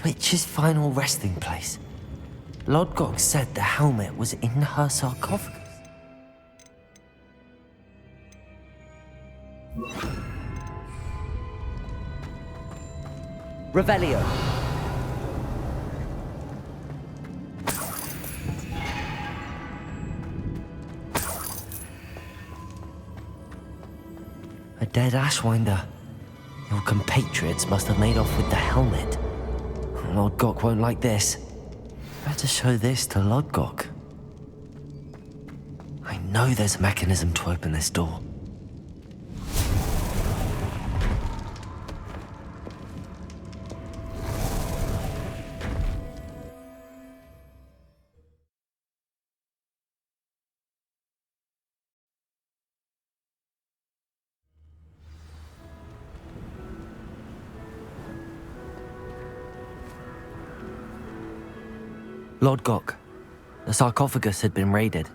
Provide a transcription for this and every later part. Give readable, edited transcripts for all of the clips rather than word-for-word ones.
witch's final resting place. Lodgok said the helmet was in her sarcophagus. Revelio. A dead Ashwinder. Your compatriots must have made off with the helmet. Lodgok won't like this. Better show this to Lodgok. I know there's a mechanism to open this door. Lodgok, the sarcophagus had been raided.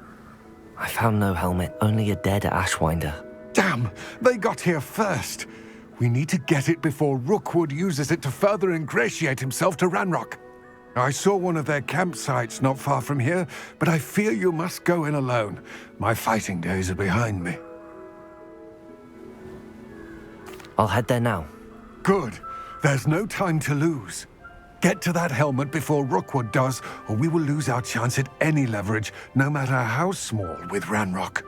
I found no helmet, only a dead Ashwinder. Damn! They got here first. We need to get it before Rookwood uses it to further ingratiate himself to Ranrock. I saw one of their campsites not far from here, but I fear you must go in alone. My fighting days are behind me. I'll head there now. Good. There's no time to lose. Get to that helmet before Rookwood does, or we will lose our chance at any leverage, no matter how small, with Ranrock.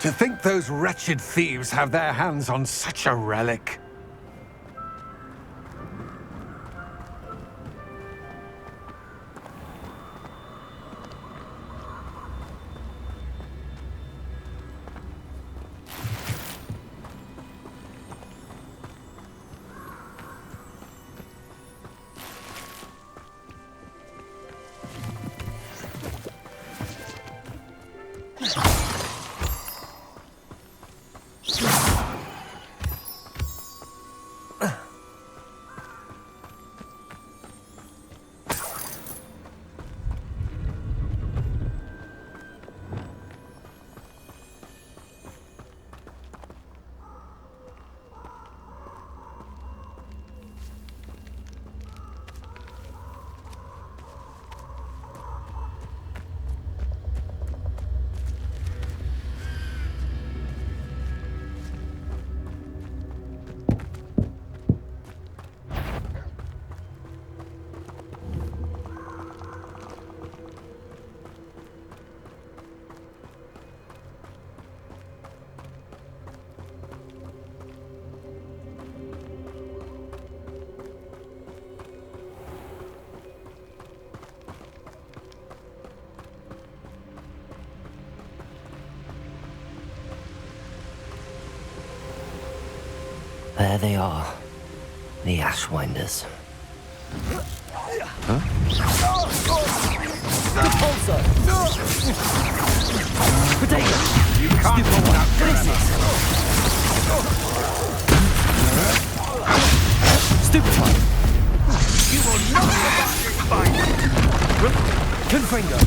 To think those wretched thieves have their hands on such a relic. There they are, the Ashwinders. Huh? Repulsor! Potato! You can't go out Places! Stupefy! You will not fight! Confringo!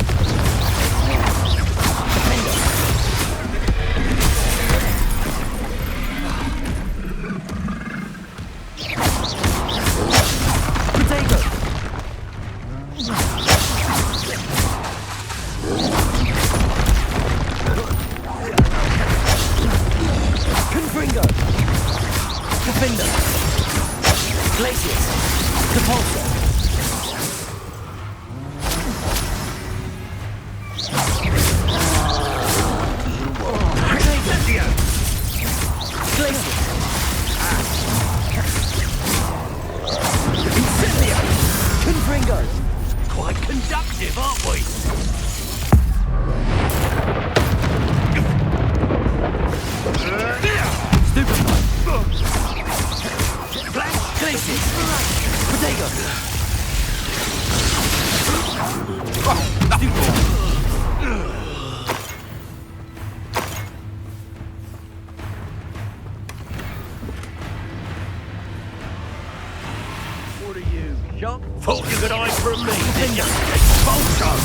Thought you could hide from me, didn't you? Vulture!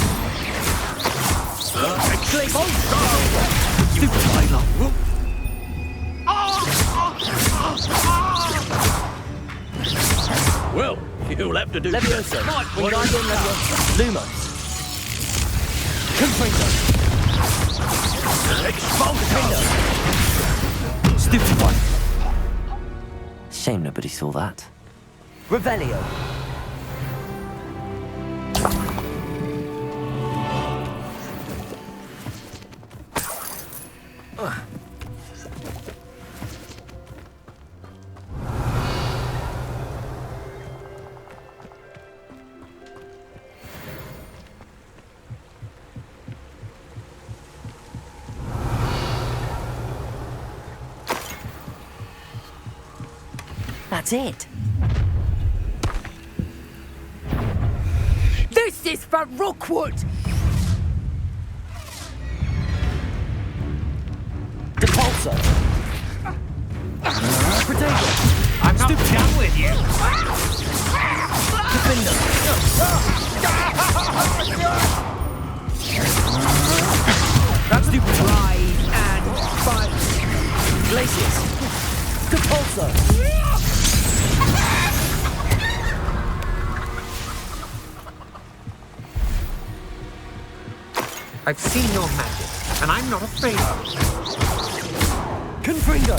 Stupid Layla! Well You'll have to do Levioso. Right, Wingardium Leviosa. Lumos. Confringo. Expulso. Stupefy. Shame nobody saw that. Revelio. That's it. This is for Rookwood! Depulso. Protego. I'm not done with you. Defender. That's stupid. Rise and fight! Glacius. Depulso. I've seen your magic, and I'm not afraid of it. Confringo.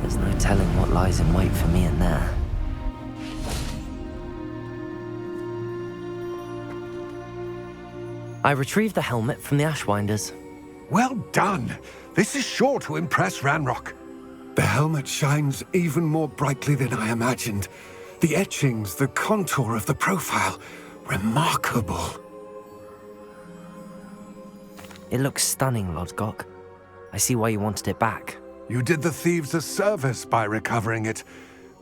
There's no telling what lies in wait for me in there. I retrieved the helmet from the Ashwinders. Well done. This is sure to impress Ranrock. The helmet shines even more brightly than I imagined. The etchings, the contour of the profile, remarkable. It looks stunning, Lodgok. I see why you wanted it back. You did the thieves a service by recovering it.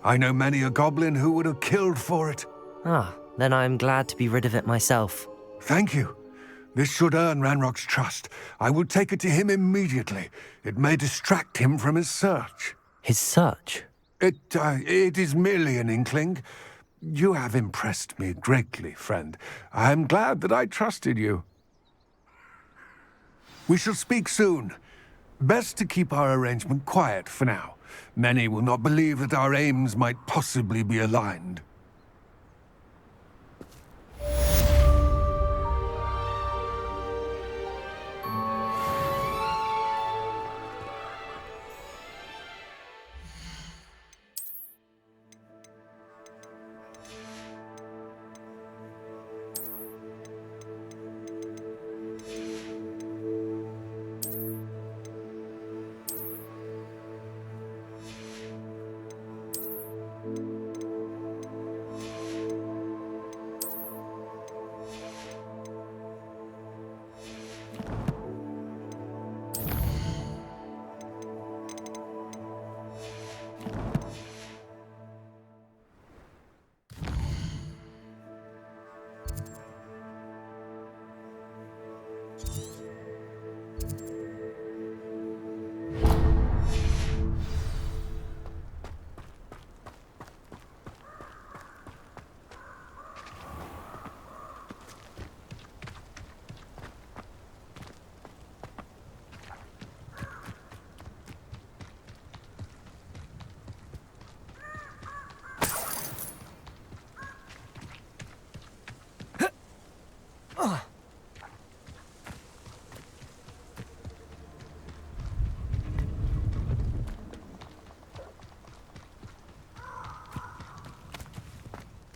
I know many a goblin who would have killed for it. Ah, then I'm glad to be rid of it myself. Thank you. This should earn Ranrock's trust. I will take it to him immediately. It may distract him from his search. His search? It is merely an inkling. You have impressed me greatly, friend. I am glad that I trusted you. We shall speak soon. Best to keep our arrangement quiet for now. Many will not believe that our aims might possibly be aligned.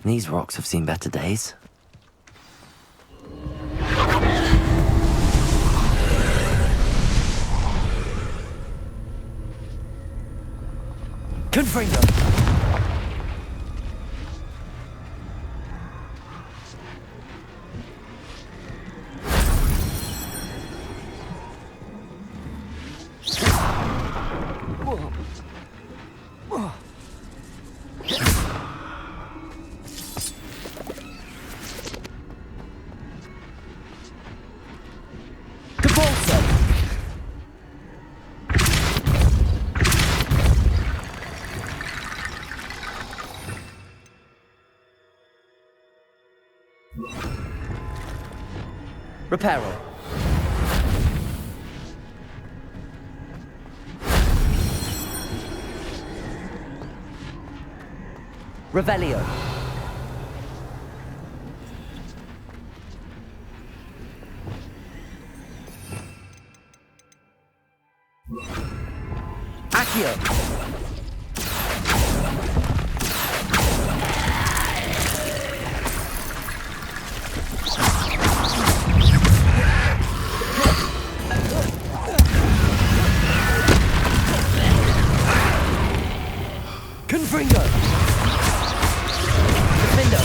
These rocks have seen better days. Confringo! Reparo. Revelio. Accio. Confringo. Defendo.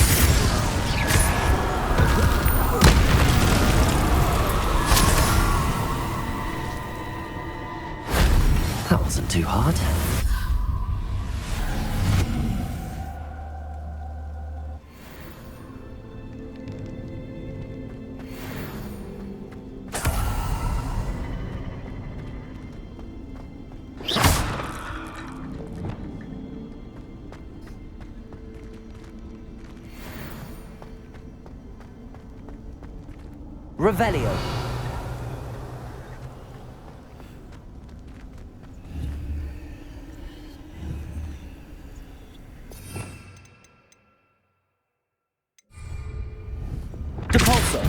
That wasn't too hard. Revelio. Depulso.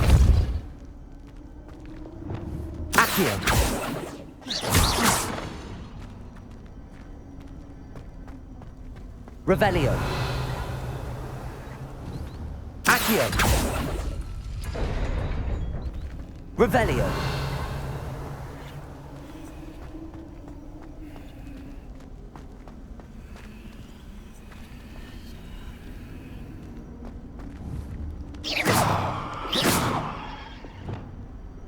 Accio. Revelio. Accio. Revelio.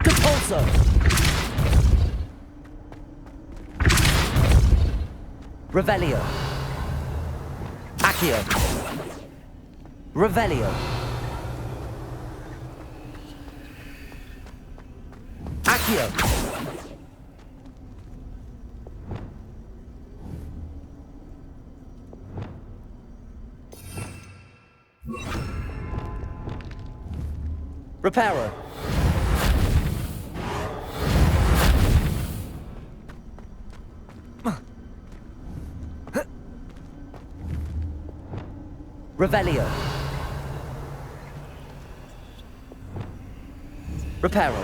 Depulso. Revelio. Accio. Revelio. Accio. Reparo. Revelio. Reparo.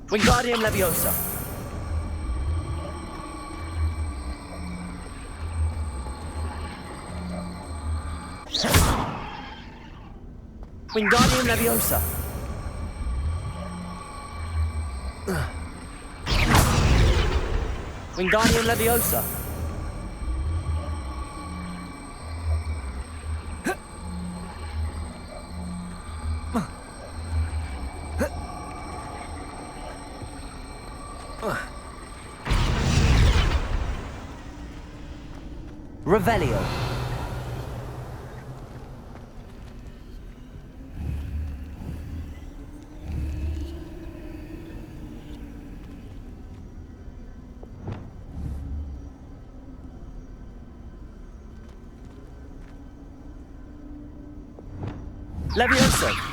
Wingardium Leviosa. Wingardium Leviosa. Wingardium Leviosa. Revelio. Leviosa.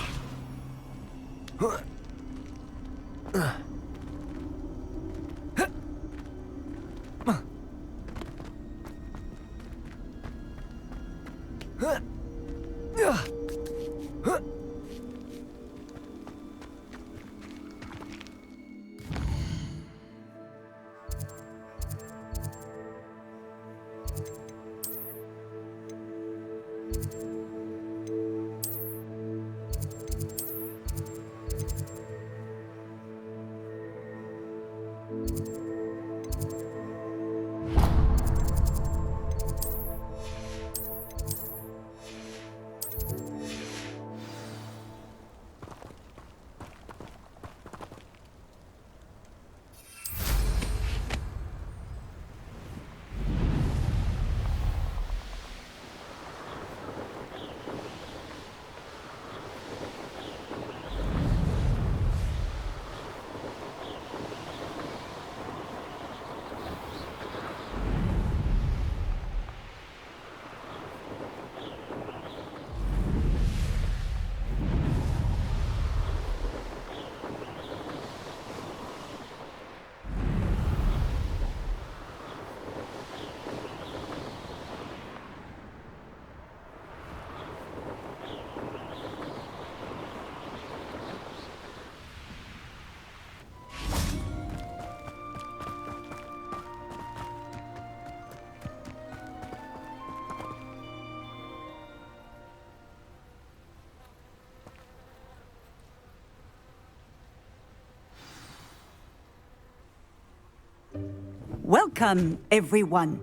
Welcome, everyone.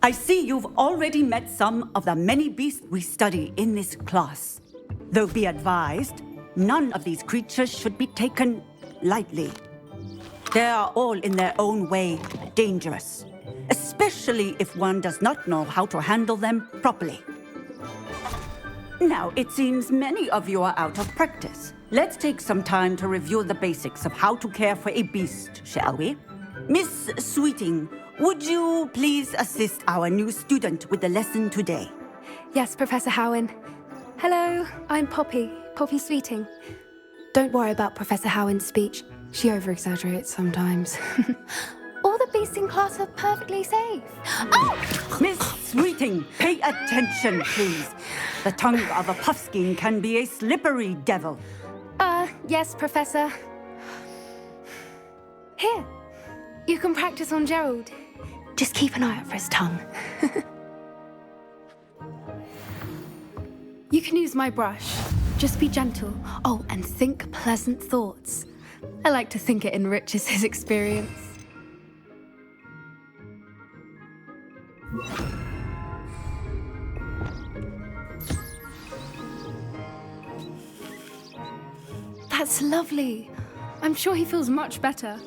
I see you've already met some of the many beasts we study in this class. Though be advised, none of these creatures should be taken lightly. They are all in their own way dangerous, especially if one does not know how to handle them properly. Now, it seems many of you are out of practice. Let's take some time to review the basics of how to care for a beast, shall we? Miss Sweeting, would you please assist our new student with the lesson today? Yes, Professor Howen. Hello, I'm Poppy Sweeting. Don't worry about Professor Howen's speech. She over-exaggerates sometimes. All the beasts in class are perfectly safe. Oh! Miss Sweeting, pay attention, please. The tongue of a puffskein can be a slippery devil. Yes, Professor. Here, you can practice on Gerald. Just keep an eye out for his tongue. You can use my brush. Just be gentle. Oh, and think pleasant thoughts. I like to think it enriches his experience. That's lovely. I'm sure he feels much better.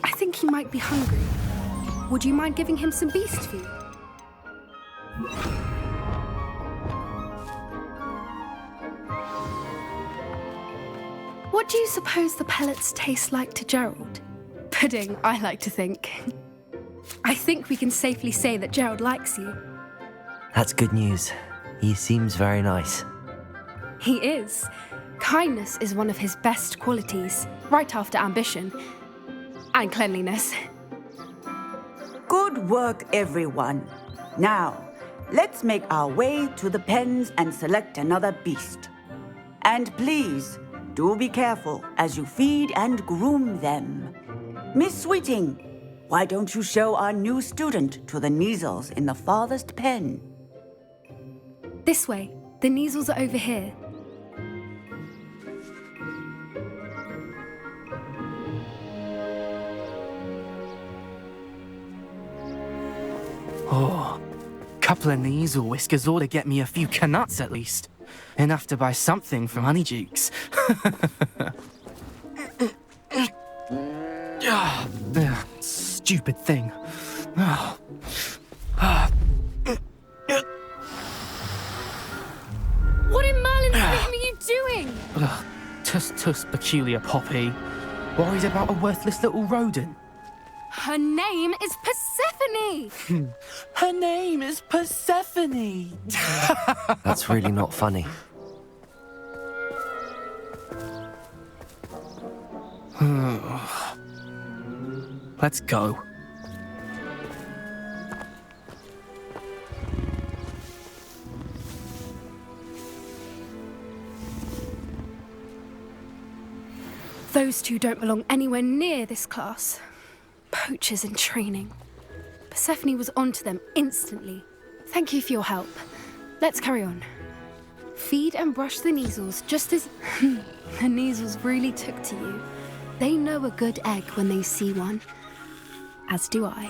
I think he might be hungry. Would you mind giving him some beast food? What do you suppose the pellets taste like to Gerald? Pudding, I like to think. I think we can safely say that Gerald likes you. That's good news. He seems very nice. He is. Kindness is one of his best qualities, right after ambition. And cleanliness. Good work, everyone. Now, let's make our way to the pens and select another beast. And please, do be careful as you feed and groom them. Miss Sweeting, why don't you show our new student to the Neasels in the farthest pen? This way. The Neasels are over here. Oh, couple of Neasel whiskers ought to get me a few canuts at least. Enough to buy something from Honeydukes. Stupid thing. What in Merlin's name are you doing? Tuss, peculiar Poppy. Worried about a worthless little rodent. Her name is Persephone! Her name is Persephone! That's really not funny. Let's go. Those two don't belong anywhere near this class. Poachers in training. Persephone was onto them instantly. Thank you for your help. Let's carry on. Feed and brush the Neasels just as the Neasels really took to you. They know a good egg when they see one. As do I.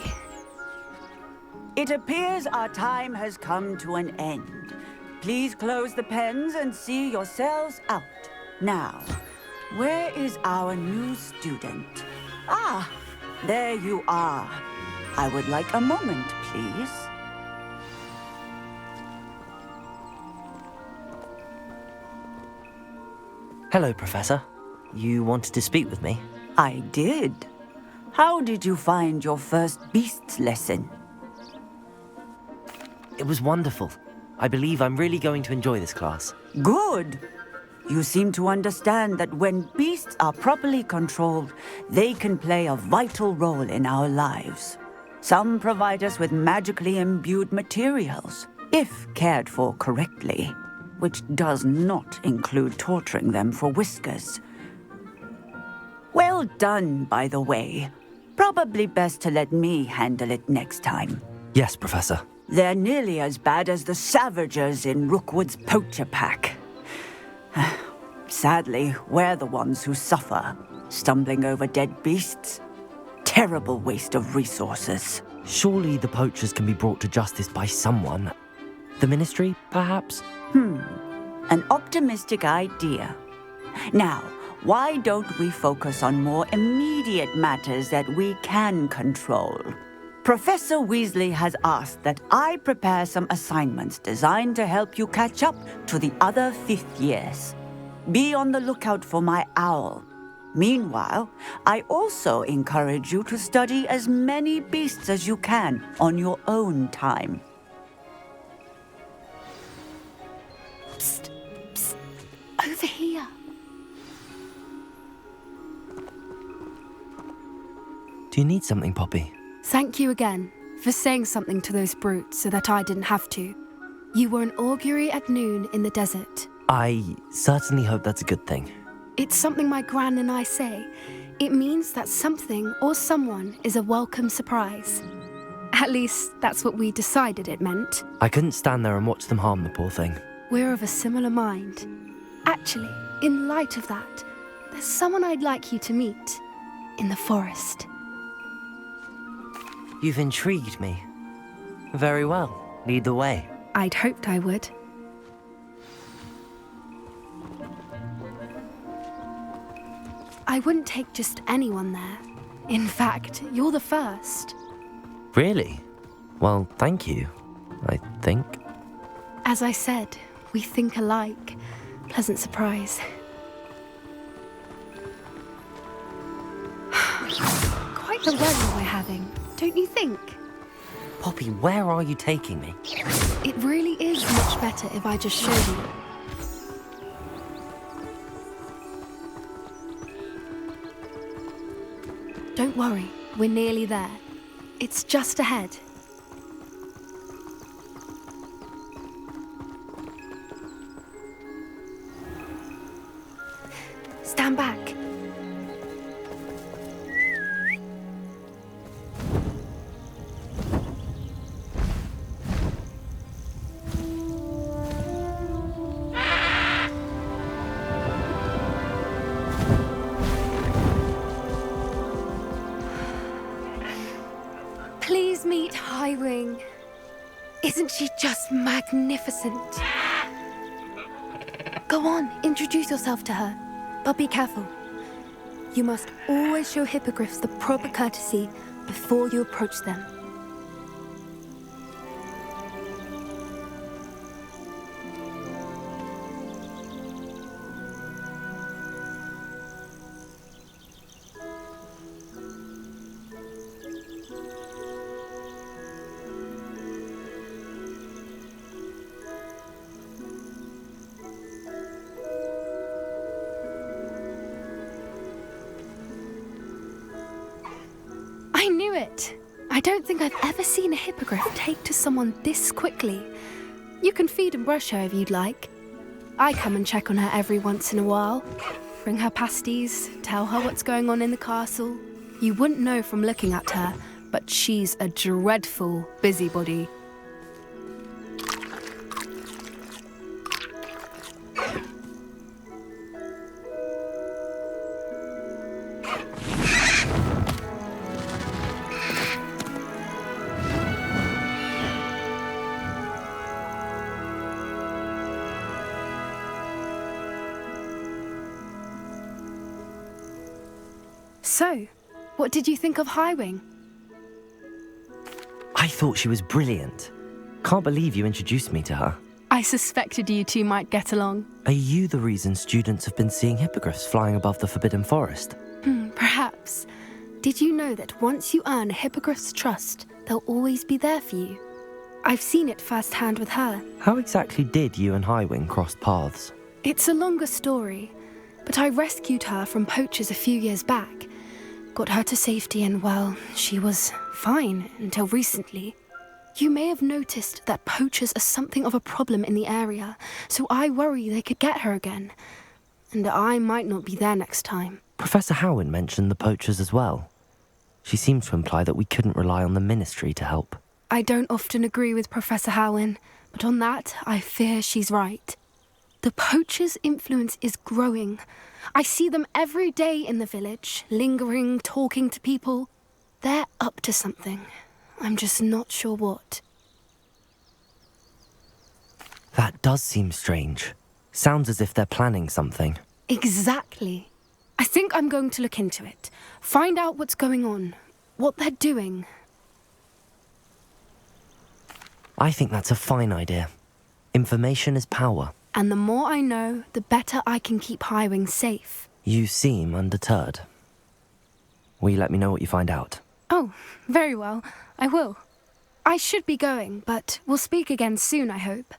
It appears our time has come to an end. Please close the pens and see yourselves out. Now, where is our new student? Ah, there you are. I would like a moment, please. Hello, Professor. You wanted to speak with me? I did. How did you find your first beasts lesson? It was wonderful. I believe I'm really going to enjoy this class. Good. You seem to understand that when beasts are properly controlled, they can play a vital role in our lives. Some provide us with magically imbued materials, if cared for correctly, which does not include torturing them for whiskers. Well done, by the way. Probably best to let me handle it next time. Yes, Professor. They're nearly as bad as the Savagers in Rookwood's poacher pack. Sadly, we're the ones who suffer, stumbling over dead beasts. terrible waste of resources. Surely the poachers can be brought to justice by someone. The Ministry, perhaps? An optimistic idea. Now, why don't we focus on more immediate matters that we can control? Professor Weasley has asked that I prepare some assignments designed to help you catch up to the other fifth years. Be on the lookout for my owl. Meanwhile, I also encourage you to study as many beasts as you can on your own time. Psst, psst, over here. Do you need something, Poppy? Thank you again for saying something to those brutes so that I didn't have to. You were an augury at noon in the desert. I certainly hope that's a good thing. It's something my gran and I say. It means that something or someone is a welcome surprise. At least, that's what we decided it meant. I couldn't stand there and watch them harm the poor thing. We're of a similar mind. Actually, in light of that, there's someone I'd like you to meet in the forest. You've intrigued me. Very well. Lead the way. I'd hoped I would. I wouldn't take just anyone there. In fact, you're the first. Really? Well, thank you, I think. As I said, we think alike. Pleasant surprise. Quite the weather we're having, don't you think? Poppy, where are you taking me? It really is much better if I just show you. Don't worry, we're nearly there. It's just ahead. Stand back. Please meet Highwing. Isn't she just magnificent? Go on, introduce yourself to her. But be careful. You must always show hippogriffs the proper courtesy before you approach them. I knew it! I don't think I've ever seen a hippogriff take to someone this quickly. You can feed and brush her if you'd like. I come and check on her every once in a while. Bring her pasties, tell her what's going on in the castle. You wouldn't know from looking at her, but she's a dreadful busybody. So, what did you think of Highwing? I thought she was brilliant. Can't believe you introduced me to her. I suspected you two might get along. Are you the reason students have been seeing hippogriffs flying above the Forbidden Forest? Perhaps. Did you know that once you earn a hippogriff's trust, they'll always be there for you? I've seen it firsthand with her. How exactly did you and Highwing cross paths? It's a longer story, but I rescued her from poachers a few years back. Got her to safety and, well, she was fine until recently. You may have noticed that poachers are something of a problem in the area, so I worry they could get her again. And I might not be there next time. Professor Howin mentioned the poachers as well. She seemed to imply that we couldn't rely on the Ministry to help. I don't often agree with Professor Howin, but on that, I fear she's right. The poachers' influence is growing. I see them every day in the village, lingering, talking to people. They're up to something. I'm just not sure what. That does seem strange. Sounds as if they're planning something. Exactly. I think I'm going to look into it. Find out what's going on. What they're doing. I think that's a fine idea. Information is power. And the more I know, the better I can keep Highwing safe. You seem undeterred. Will you let me know what you find out? Oh, very well. I will. I should be going, but we'll speak again soon, I hope.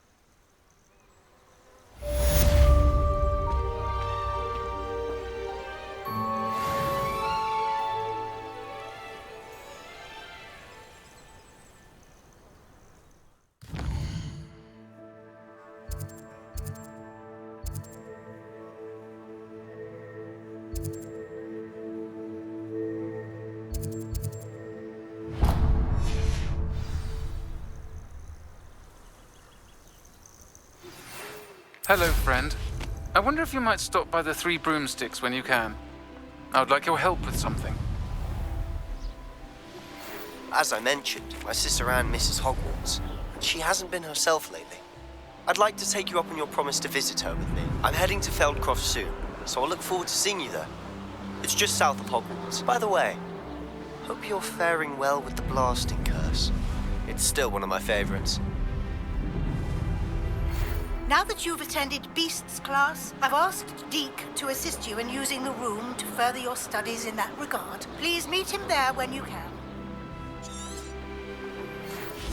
Hello, friend. I wonder if you might stop by the Three Broomsticks when you can. I would like your help with something. As I mentioned, my sister Anne misses Hogwarts, and she hasn't been herself lately. I'd like to take you up on your promise to visit her with me. I'm heading to Feldcroft soon, so I'll look forward to seeing you there. It's just south of Hogwarts. By the way, hope you're faring well with the blasting curse. It's still one of my favorites. Now that you've attended Beast's class, I've asked Deke to assist you in using the room to further your studies in that regard. Please meet him there when you can.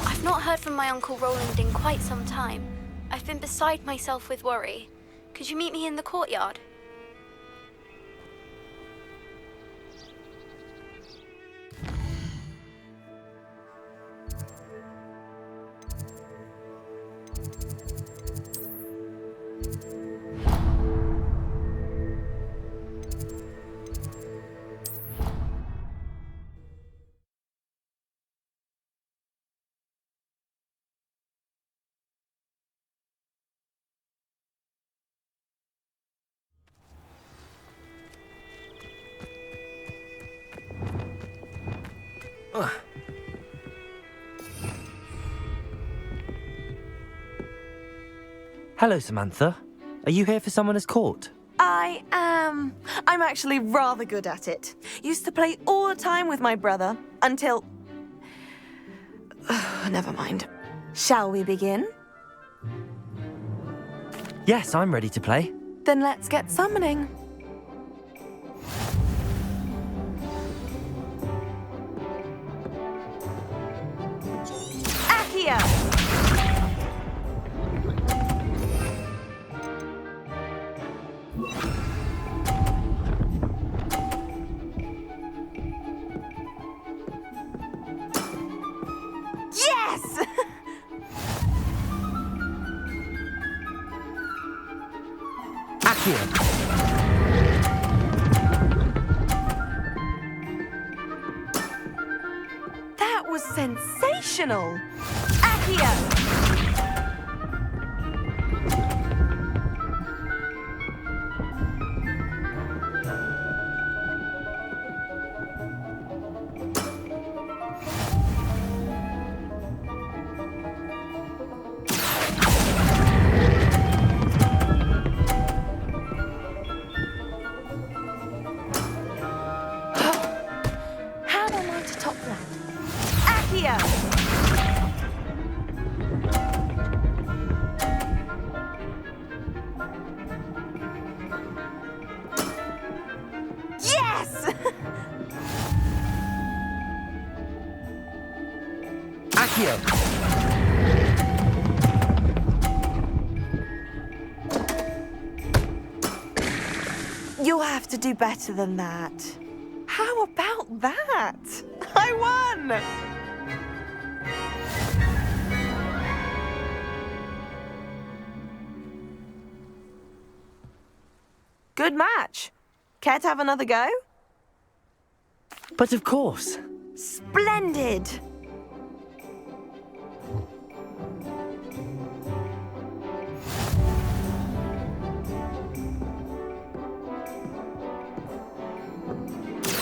I've not heard from my Uncle Roland in quite some time. I've been beside myself with worry. Could you meet me in the courtyard? Hello, Samantha. Are you here for Summoner's Court? I am. I'm actually rather good at it. Used to play all the time with my brother until... Never mind. Shall we begin? Yes, I'm ready to play. Then let's get summoning. Accio! Yes! Accio! That was sensational! Accio! How am I to top that? Accio! Yes! Accio! You'll have to do better than that. How about that? I won! Good match. Care to have another go? But of course. Splendid!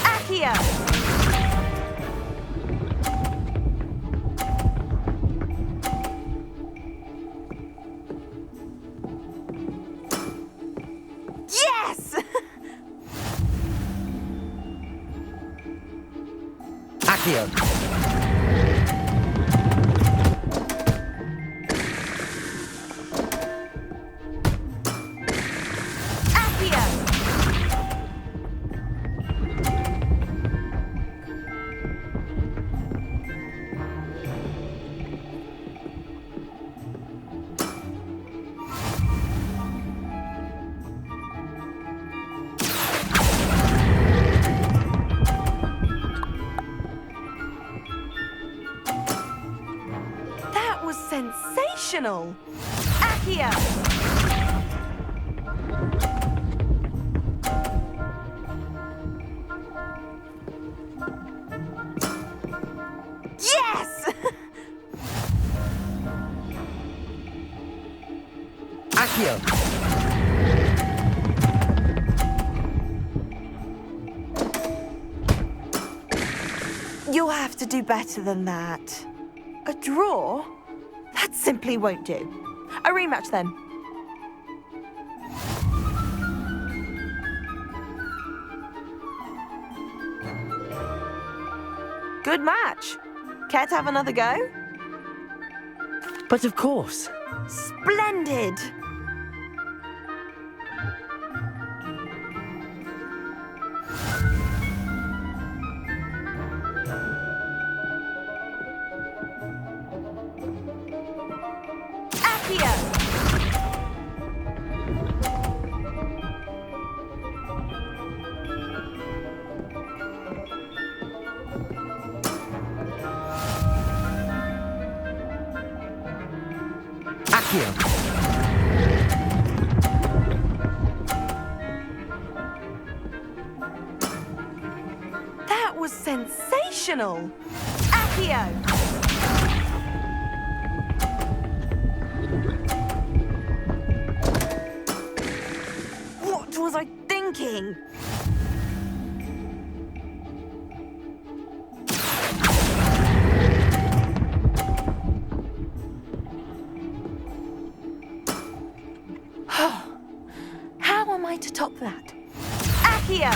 Accio! Accio. Sensational! Accio! Yes! Accio. You'll have to do better than that. A draw? That simply won't do. A rematch then. Good match. Care to have another go? But of course. Splendid! That was sensational! Accio! What was I thinking? How am I to top that? Accio!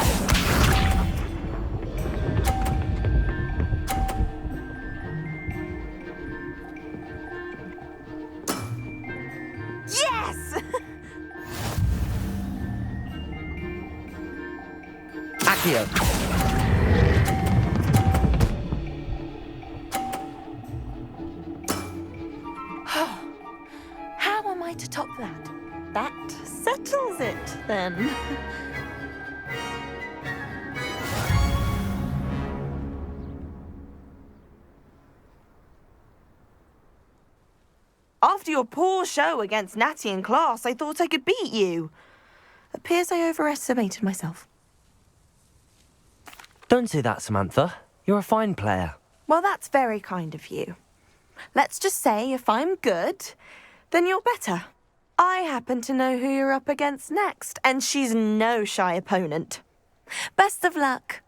Yes! Accio. How am I to top that? That settles it, then. After your poor show against Natty in class, I thought I could beat you. Appears I overestimated myself. Don't say that, Samantha. You're a fine player. Well, that's very kind of you. Let's just say if I'm good, then you're better. I happen to know who you're up against next, and she's no shy opponent. Best of luck.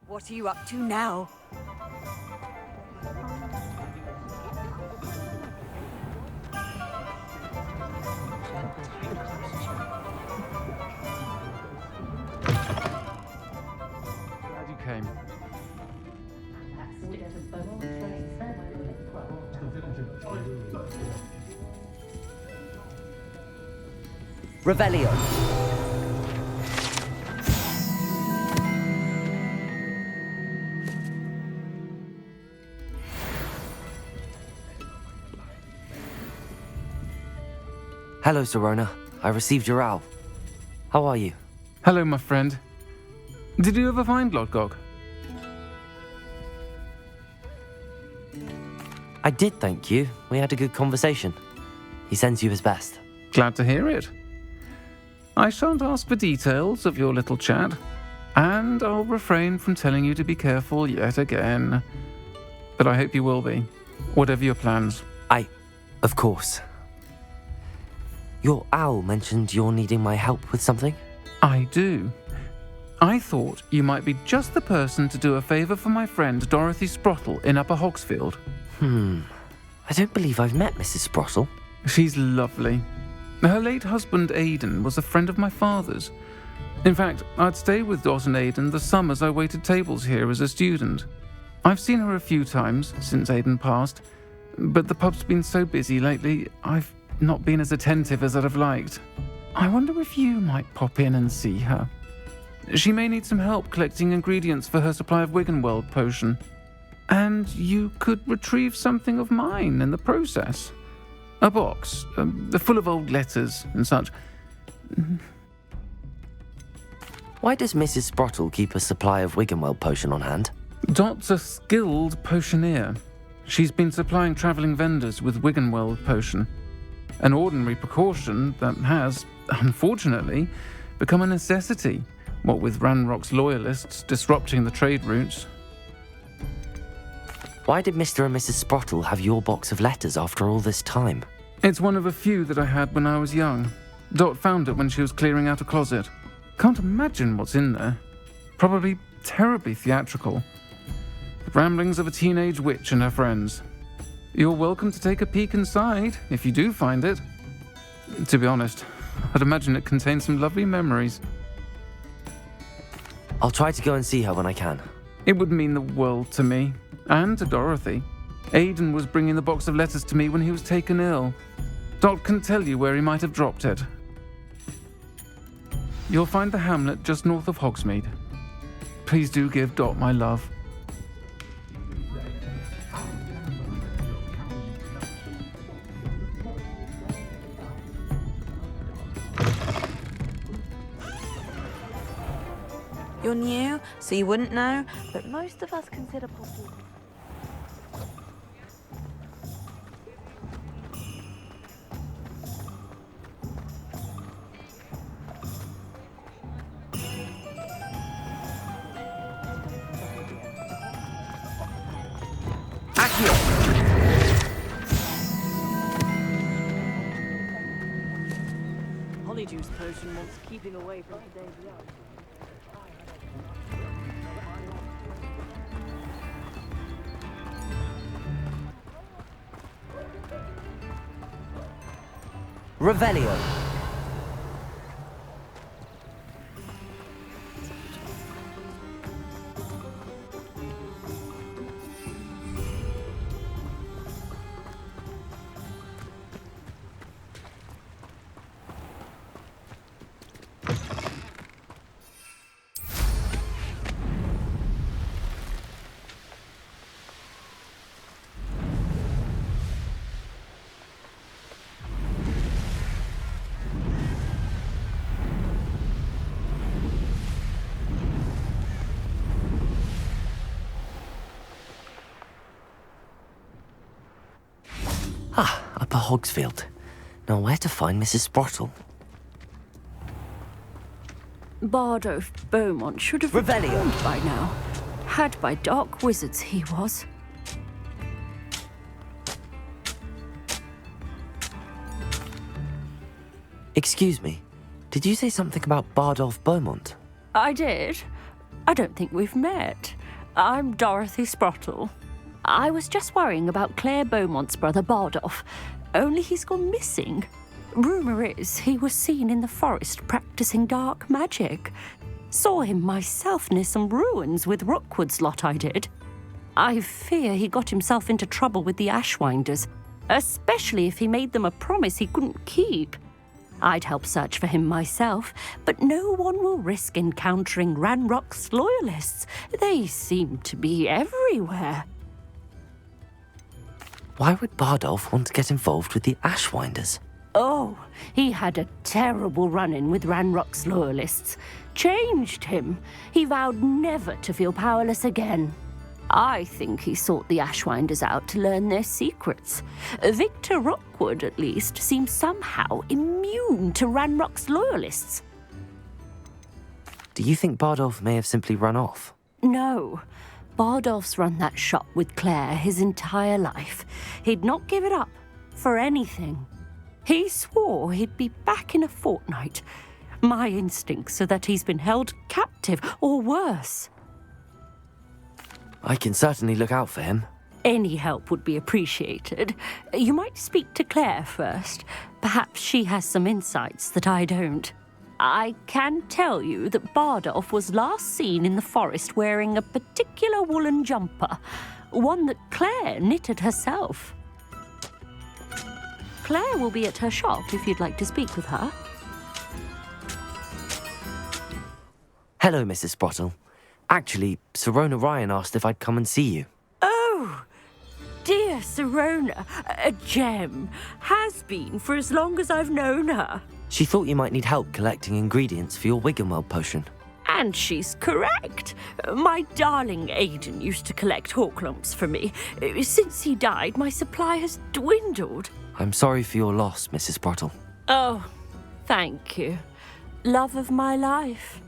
What are you up to now? Glad you came. Revelio. Hello, Serona. I received your owl. How are you? Hello, my friend. Did you ever find Lodgok? I did, thank you. We had a good conversation. He sends you his best. Glad to hear it. I shan't ask for details of your little chat, and I'll refrain from telling you to be careful yet again. But I hope you will be, whatever your plans. Of course. Your owl mentioned you're needing my help with something? I do. I thought you might be just the person to do a favour for my friend Dorothy Sprottle in Upper Hogsfield. I don't believe I've met Mrs. Sprottle. She's lovely. Her late husband Aidan was a friend of my father's. In fact, I'd stay with Dot and Aidan the summers I waited tables here as a student. I've seen her a few times since Aidan passed, but the pub's been so busy lately, I've not been as attentive as I'd have liked. I wonder if you might pop in and see her. She may need some help collecting ingredients for her supply of Wiggenweld potion. And you could retrieve something of mine in the process. A box, full of old letters and such. Why does Mrs. Sprottle keep a supply of Wiggenweld potion on hand? Dot's a skilled potioneer. She's been supplying travelling vendors with Wiggenweld potion. An ordinary precaution that has, unfortunately, become a necessity, what with Ranrock's loyalists disrupting the trade routes. Why did Mr. and Mrs. Sprottle have your box of letters after all this time? It's one of a few that I had when I was young. Dot found it when she was clearing out a closet. Can't imagine what's in there. Probably terribly theatrical. The ramblings of a teenage witch and her friends. You're welcome to take a peek inside, if you do find it. To be honest, I'd imagine it contains some lovely memories. I'll try to go and see her when I can. It would mean the world to me, and to Dorothy. Aidan was bringing the box of letters to me when he was taken ill. Dot can tell you where he might have dropped it. You'll find the hamlet just north of Hogsmeade. Please do give Dot my love. You're new, so you wouldn't know, but most of us consider possible. Honeydew potion wants keeping away from today's lunch. Revelio. Upper Hogsfield. Now where to find Mrs. Sprottle? Bardolph Beaumont should have returned by now. Had by dark wizards he was. Excuse me, did you say something about Bardolph Beaumont? I did. I don't think we've met. I'm Dorothy Sprottle. I was just worrying about Claire Beaumont's brother Bardolph, only he's gone missing. Rumour is he was seen in the forest practicing dark magic. Saw him myself near some ruins with Rookwood's lot I did. I fear he got himself into trouble with the Ashwinders, especially if he made them a promise he couldn't keep. I'd help search for him myself, but no one will risk encountering Ranrock's loyalists. They seem to be everywhere. Why would Bardolph want to get involved with the Ashwinders? Oh, he had a terrible run-in with Ranrock's loyalists. Changed him. He vowed never to feel powerless again. I think he sought the Ashwinders out to learn their secrets. Victor Rockwood, at least, seems somehow immune to Ranrock's loyalists. Do you think Bardolph may have simply run off? No. Bardolph's run that shop with Claire his entire life. He'd not give it up for anything. He swore he'd be back in a fortnight. My instincts are that he's been held captive, or worse. I can certainly look out for him. Any help would be appreciated. You might speak to Claire first. Perhaps she has some insights that I don't. I can tell you that Bardolph was last seen in the forest wearing a particular woolen jumper, one that Claire knitted herself. Claire will be at her shop if you'd like to speak with her. Hello, Mrs. Sprottle. Actually, Sirona Ryan asked if I'd come and see you. Oh, dear Sirona, a gem. Has been for as long as I've known her. She thought you might need help collecting ingredients for your Wiggenweld potion. And she's correct. My darling Aiden used to collect Horklumps for me. Since he died, my supply has dwindled. I'm sorry for your loss, Mrs. Sprottle. Oh, thank you. Love of my life.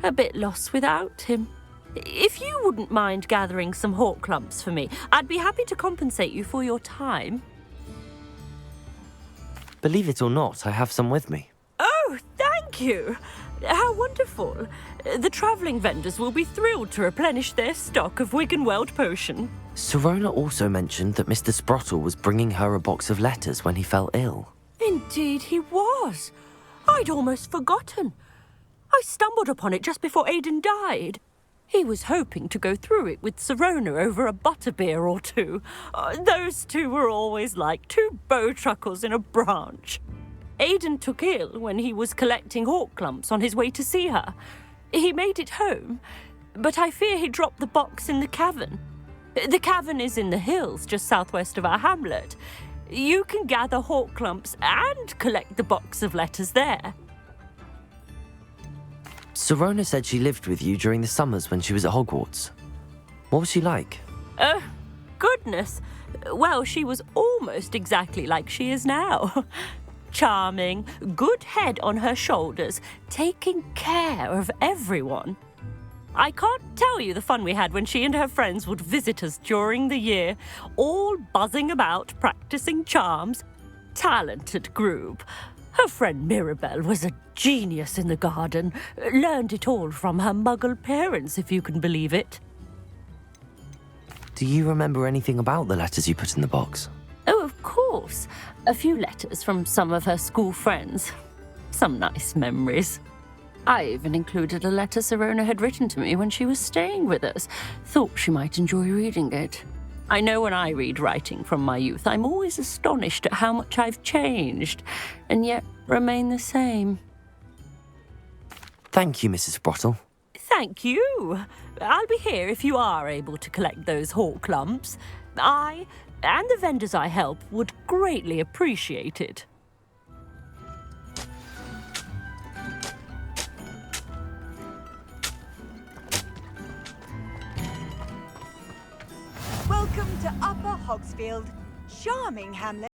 A bit lost without him. If you wouldn't mind gathering some Horklumps for me, I'd be happy to compensate you for your time. Believe it or not, I have some with me. Oh, thank you. How wonderful. The travelling vendors will be thrilled to replenish their stock of Wiggenweld potion. Sirona also mentioned that Mr. Sprottle was bringing her a box of letters when he fell ill. Indeed he was. I'd almost forgotten. I stumbled upon it just before Aiden died. He was hoping to go through it with Sirona over a butterbeer or two. Those two were always like two bowtruckles in a branch. Aiden took ill when he was collecting Horklumps on his way to see her. He made it home, but I fear he dropped the box in the cavern. The cavern is in the hills just southwest of our hamlet. You can gather Horklumps and collect the box of letters there. Sirona said she lived with you during the summers when she was at Hogwarts. What was she like? Oh, goodness. Well, she was almost exactly like she is now. Charming, good head on her shoulders, taking care of everyone. I can't tell you the fun we had when she and her friends would visit us during the year, all buzzing about, practicing charms. Talented group. Her friend Mirabelle was a genius in the garden. Learned it all from her muggle parents, if you can believe it. Do you remember anything about the letters you put in the box? Oh, of course. A few letters from some of her school friends. Some nice memories. I even included a letter Sirona had written to me when she was staying with us. Thought she might enjoy reading it. I know when I read writing from my youth, I'm always astonished at how much I've changed, and yet remain the same. Thank you, Mrs. Sprottle. Thank you. I'll be here if you are able to collect those Horklumps. I, and the vendors I help, would greatly appreciate it. Welcome to Upper Hogsfield. Charming hamlet.